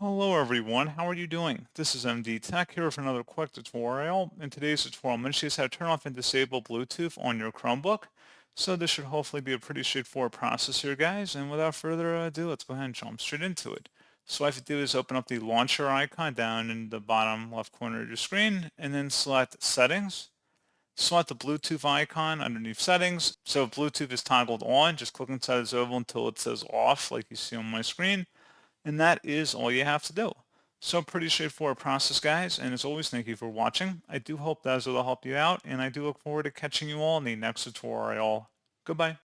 Hello everyone, how are you doing? This is MD Tech here for another quick tutorial. In today's tutorial, I'm going to show you how to turn off and disable Bluetooth on your Chromebook. So this should hopefully be a pretty straightforward process here, guys. And without further ado, let's go ahead and jump straight into it. So what I have to do is open up the launcher icon down in the bottom left corner of your screen, and then select Settings. Select the Bluetooth icon underneath Settings. So if Bluetooth is toggled on, just click inside this oval until it says off, like you see on my screen. And that is all you have to do. So pretty straightforward process, guys. And as always, thank you for watching. I do hope that will help you out, and I do look forward to catching you all in the next tutorial. Goodbye.